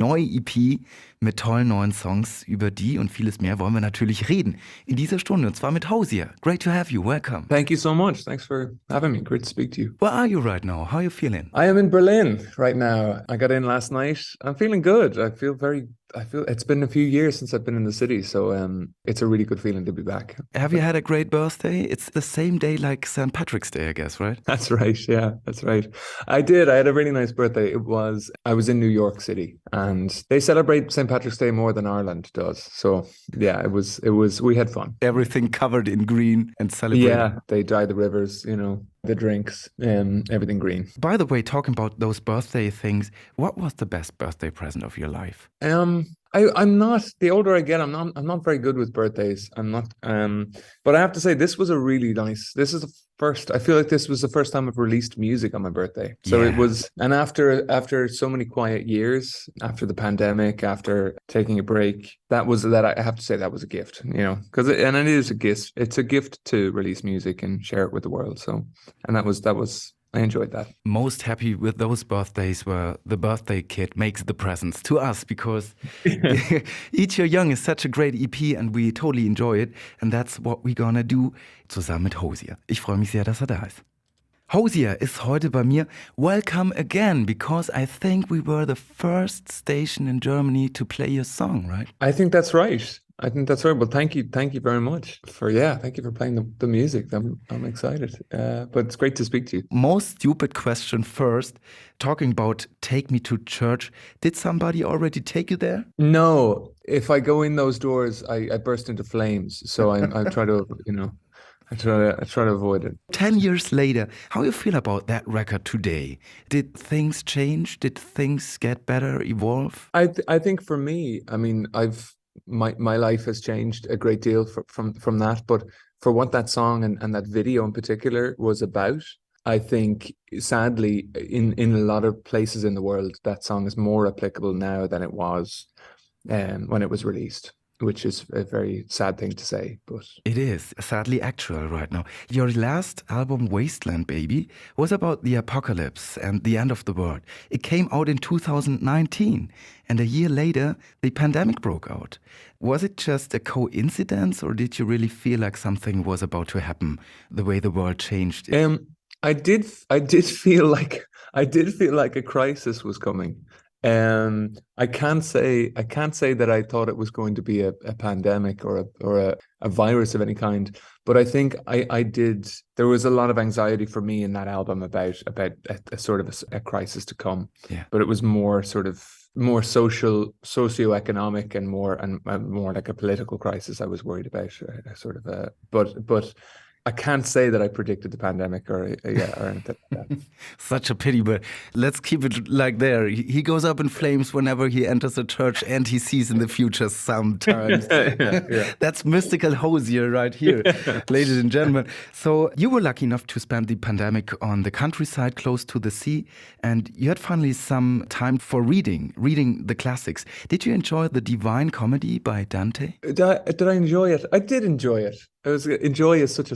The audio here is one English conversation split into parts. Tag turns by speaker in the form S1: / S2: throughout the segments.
S1: Neue EP mit tollen neuen Songs. Über die und vieles mehr wollen wir natürlich reden in dieser Stunde, und zwar mit Hozier. Great to have you. Welcome.
S2: Thank you so much. Thanks for having me. Great to speak to you.
S1: Where are you right now? How are you feeling?
S2: I am in Berlin right now. I got in last night. I'm feeling good. I feel it's been a few years since I've been in the city, so it's a really good feeling to be back.
S1: Have you had a great birthday? It's the same day like St. Patrick's Day, I guess, right?
S2: That's right. Yeah, that's right. I did. I had a really nice birthday. I was in New York City, and they celebrate St. Patrick's Day more than Ireland does. So yeah, we had fun.
S1: Everything covered in green and celebrated.
S2: Yeah, they dye the rivers, the drinks, everything green.
S1: By the way, talking about those birthday things, what was the best birthday present of your life?
S2: I'm not, the older I get, I'm not very good with birthdays. I'm not, but I have to say this was a really nice, this is the first, I feel like this was the first time I've released music on my birthday. So
S1: Yeah.
S2: it was, and after so many quiet years, after the pandemic, after taking a break, I have to say that was a gift, because it is a gift. It's a gift to release music and share it with the world. So, and that was, I enjoyed that.
S1: Most happy with those birthdays where the birthday kid makes the presents to us, because Eat Your Young is such a great EP and we totally enjoy it. And that's what we're gonna do zusammen mit Hozier. Ich freue mich sehr, dass da ist. Hozier ist heute bei mir. Welcome again, because I think we were the first station in Germany to play your song, right?
S2: I think that's right. Well, thank you very much thank you for playing the music. I'm excited, but it's great to speak to you.
S1: Most stupid question first, talking about Take Me to Church. Did somebody already take you there?
S2: No, if I go in those doors, I burst into flames. So I try to, I try to avoid it.
S1: 10 years later, how you feel about that record today? Did things change? Did things get better, evolve?
S2: I think for me, I mean, my life has changed a great deal from that, but for what that song and that video in particular was about, I think sadly in a lot of places in the world that song is more applicable now than it was when it was released, which is a very sad thing to say, but
S1: it is sadly actual right now. Your last album, Wasteland Baby, was about the apocalypse and the end of the world. It came out in 2019, and a year later, the pandemic broke out. Was it just a coincidence, or did you really feel like something was about to happen, the way the world changed?
S2: I did feel like a crisis was coming. I can't say that I thought it was going to be a pandemic or a virus of any kind, but I think I did. There was a lot of anxiety for me in that album about a sort of a crisis to come.
S1: Yeah.
S2: But it was more socioeconomic and more like a political crisis I was worried about. But I can't say that I predicted the pandemic or anything like that.
S1: Such a pity, but let's keep it like there. He goes up in flames whenever he enters a church and he sees in the future sometimes.
S2: Yeah.
S1: That's mystical Hozier right here, ladies and gentlemen. So you were lucky enough to spend the pandemic on the countryside close to the sea, and you had finally some time for reading the classics. Did you enjoy the Divine Comedy by Dante?
S2: Did I enjoy it? I did enjoy it. Enjoy is such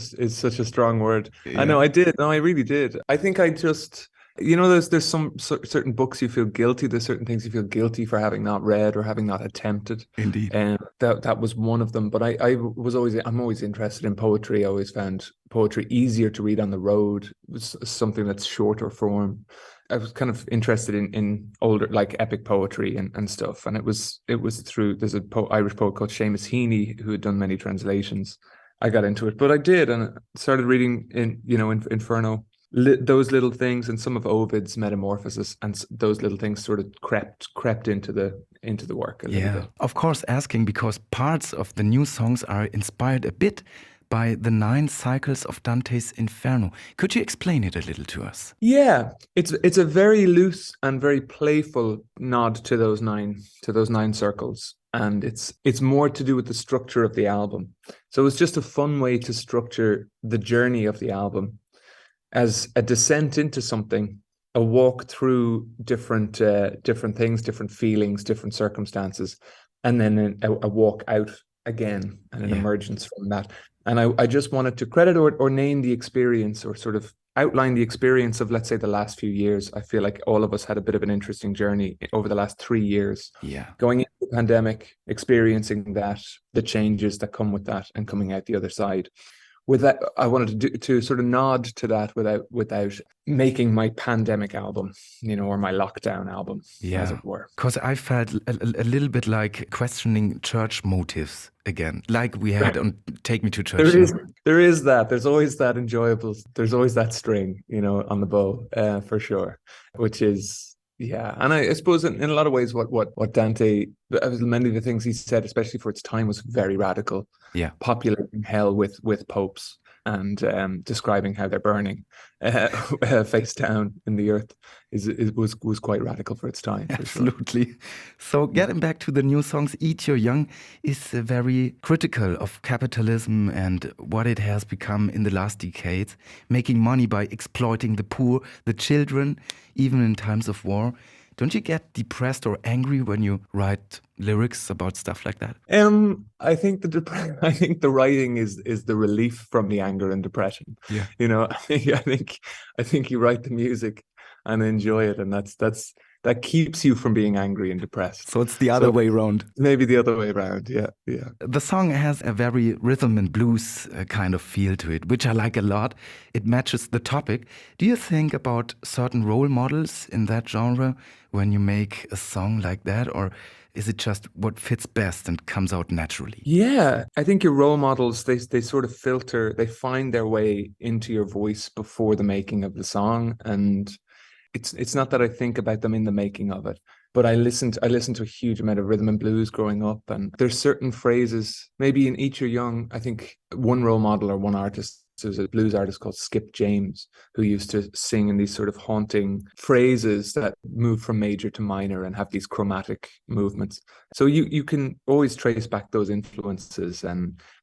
S2: a strong word.
S1: Yeah.
S2: I know I did. No, I really did. I think I just, there's some certain books you feel guilty. There's certain things you feel guilty for having not read or having not attempted.
S1: Indeed.
S2: And that was one of them. But I'm always interested in poetry. I always found poetry easier to read on the road. It was something that's shorter form. I was kind of interested in older, like epic poetry and stuff. And it was through, there's a Irish poet called Seamus Heaney who had done many translations. I got into it, but I did, and started reading Inferno, those little things, and some of Ovid's Metamorphosis, and those little things sort of crept into the work a little bit.
S1: Of course, asking because parts of the new songs are inspired a bit by the 9 cycles of Dante's Inferno. Could you explain it a little to us?
S2: Yeah, it's a very loose and very playful nod to those nine circles. And it's more to do with the structure of the album. So it's just a fun way to structure the journey of the album as a descent into something, a walk through different things, different feelings, different circumstances, and then a walk out again and an emergence from that. And I just wanted to credit or name the experience, or sort of outline the experience of, let's say, the last few years. I feel like all of us had a bit of an interesting journey over the last 3 years,
S1: Yeah.
S2: going into the pandemic, experiencing that, the changes that come with that, and coming out the other side. With that, I wanted to sort of nod to that without making my pandemic album, or my lockdown album, as
S1: Yeah.
S2: it were.
S1: Because I felt a little bit like questioning church motives again, like we had on Take Me to Church.
S2: There is that. There's always that enjoyable. There's always that string, on the bow, for sure. Which is, yeah. And I suppose in a lot of ways, what Dante, many of the things he said, especially for its time, was very radical.
S1: Yeah.
S2: Populating hell with popes and describing how they're burning face down in the earth was quite radical for its time. For
S1: Absolutely.
S2: Sure.
S1: So getting back to the new songs, Eat Your Young is very critical of capitalism and what it has become in the last decades, making money by exploiting the poor, the children, even in times of war. Don't you get depressed or angry when you write lyrics about stuff like that?
S2: I think I think the writing is the relief from the anger and depression.
S1: Yeah.
S2: I think you write the music and enjoy it, and that keeps you from being angry and depressed.
S1: So it's the other way around.
S2: Maybe the other way around. Yeah.
S1: The song has a very rhythm and blues kind of feel to it, which I like a lot. It matches the topic. Do you think about certain role models in that genre when you make a song like that, or is it just what fits best and comes out naturally?
S2: Yeah, I think your role models, they sort of filter, they find their way into your voice before the making of the song. And it's not that I think about them in the making of it, but I listened to a huge amount of rhythm and blues growing up, and there's certain phrases, maybe in Eat Your Young, I think one role model or one artist, there's a blues artist called Skip James, who used to sing in these sort of haunting phrases that move from major to minor and have these chromatic movements. So you can always trace back those influences,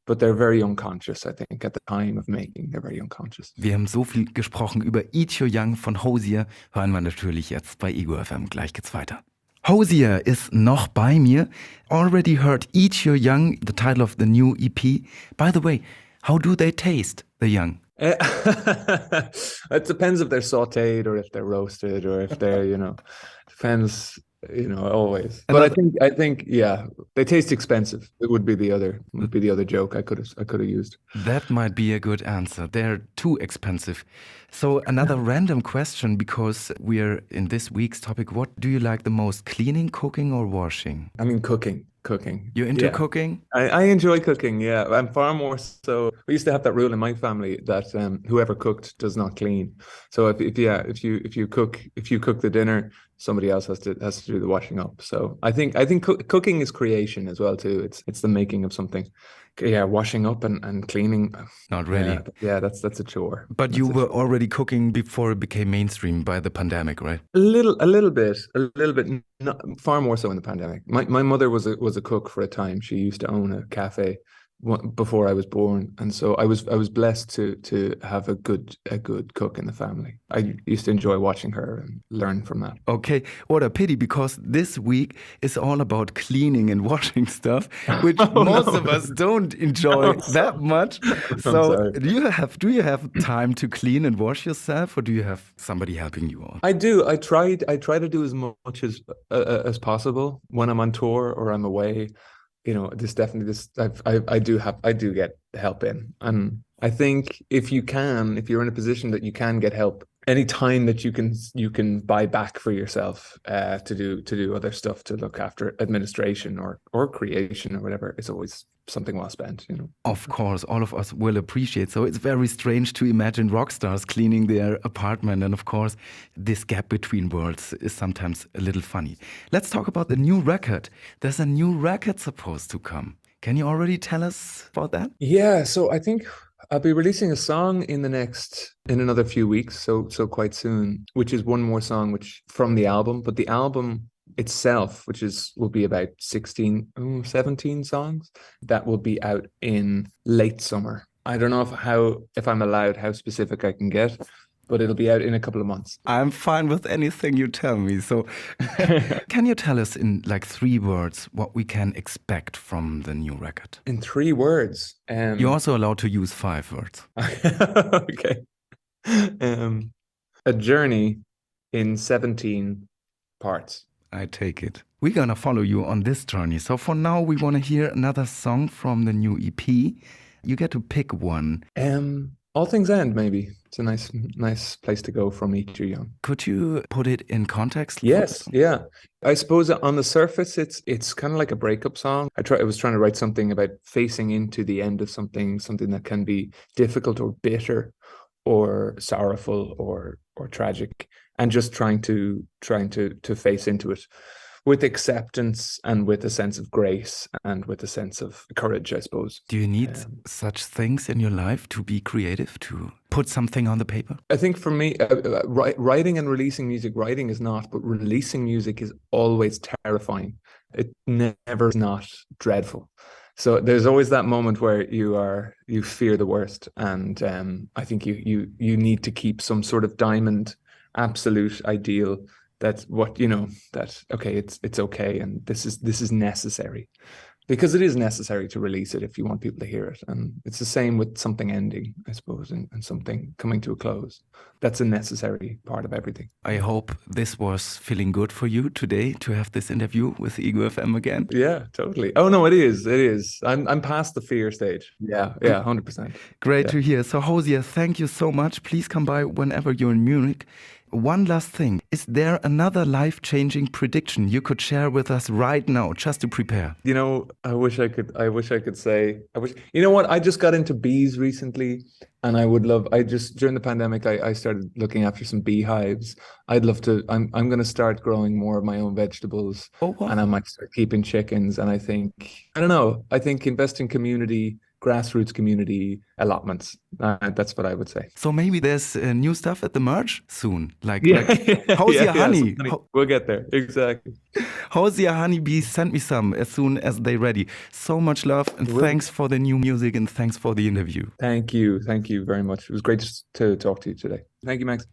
S2: but they're very unconscious, I think, at the time of making. They're very unconscious.
S1: Wir haben so viel gesprochen über Eat Your Young von Hozier. Hören wir natürlich jetzt bei Ego FM. Gleich geht's weiter. Hozier ist noch bei mir. Already heard Eat Your Young, the title of the new EP. By the way, how do they taste, the young?
S2: It depends if they're sautéed or if they're roasted or if they're, depends, always. But I think, yeah, they taste expensive. It would be the other joke I could have used.
S1: That might be a good answer. They're too expensive. So another random question, because we're in this week's topic. What do you like the most, cleaning, cooking, or washing?
S2: I mean, cooking.
S1: You're into cooking?
S2: I enjoy cooking, yeah. I'm far more so. We used to have that rule in my family that whoever cooked does not clean. So if you cook the dinner, somebody else has to do the washing up. So I think cooking is creation as well too. It's the making of something. Yeah, washing up and cleaning.
S1: Not really.
S2: Yeah, that's a chore.
S1: But you were already cooking before it became mainstream by the pandemic, right?
S2: A little bit, not, far more so in the pandemic. My mother was a cook for a time. She used to own a cafe before I was born, and so I was blessed to have a good cook in the family. I used to enjoy watching her and learn from that.
S1: Okay, what a pity, because this week is all about cleaning and washing stuff, which most of us don't enjoy that much. So do you have time to clean and wash yourself, or do you have somebody helping you out?
S2: I do. I try to do as much as possible when I'm on tour or I'm away. I do get help in, and I think if you're in a position that you can get help, any time that you can buy back for yourself to do other stuff, to look after administration or creation or whatever, it's always something well spent.
S1: Of course, all of us will appreciate. So it's very strange to imagine rock stars cleaning their apartment, and of course this gap between worlds is sometimes a little funny. Let's talk about the new record. There's a new record supposed to come. Can you already tell us about that?
S2: Yeah, so I think I'll be releasing a song in another few weeks, so quite soon, which is one more song from the album, but the album itself, will be about 17 songs, that will be out in late summer. I don't know if I'm allowed how specific I can get, but it'll be out in a couple of months.
S1: I'm fine with anything you tell me. So can you tell us in like 3 words what we can expect from the new record?
S2: In 3 words?
S1: You're also allowed to use 5 words.
S2: Okay. Um, a journey in 17 parts.
S1: I take it. We're gonna follow you on this journey. So for now, we want to hear another song from the new EP. You get to pick one.
S2: All Things End, maybe. It's a nice place to go from Eat Your Young.
S1: Could you put it in context for
S2: Yes,
S1: us?
S2: yeah. I suppose on the surface, it's kind of like a breakup song. I was trying to write something about facing into the end of something that can be difficult or bitter, or sorrowful or tragic, and just trying to face into it with acceptance and with a sense of grace and with a sense of courage, I suppose.
S1: Do you need such things in your life to be creative, to put something on the paper?
S2: I think for me, writing and releasing music, writing is not, but releasing music is always terrifying. It never is not dreadful. So there's always that moment where you fear the worst, and I think you need to keep some sort of diamond, absolute ideal that that okay, it's okay, and this is necessary, because it is necessary to release it if you want people to hear it. And it's the same with something ending, I suppose, and something coming to a close. That's a necessary part of everything.
S1: I hope this was feeling good for you today to have this interview with Ego FM again.
S2: Yeah, totally. Oh no, it is. It is. I'm past the fear stage. Yeah, 100%.
S1: Great
S2: Yeah.
S1: to hear. So Hozier, thank you so much. Please come by whenever you're in Munich. One last thing. Is there another life-changing prediction you could share with us right now, just to prepare?
S2: I wish I could say, you know what? I just got into bees recently, and during the pandemic, I started looking after some beehives. I'm going to start growing more of my own vegetables,
S1: Oh, wow.
S2: and I might start keeping chickens. And I don't know, I think invest in community, grassroots community allotments. That's what I would say.
S1: So maybe there's new stuff at the merch soon. Like
S2: Yeah,
S1: Hozier honey.
S2: We'll get there. Exactly.
S1: Hozier honeybees, send me some as soon as they're ready. So much love, and thanks for the new music, and thanks for the interview.
S2: Thank you. Thank you very much. It was great to talk to you today. Thank you, Max.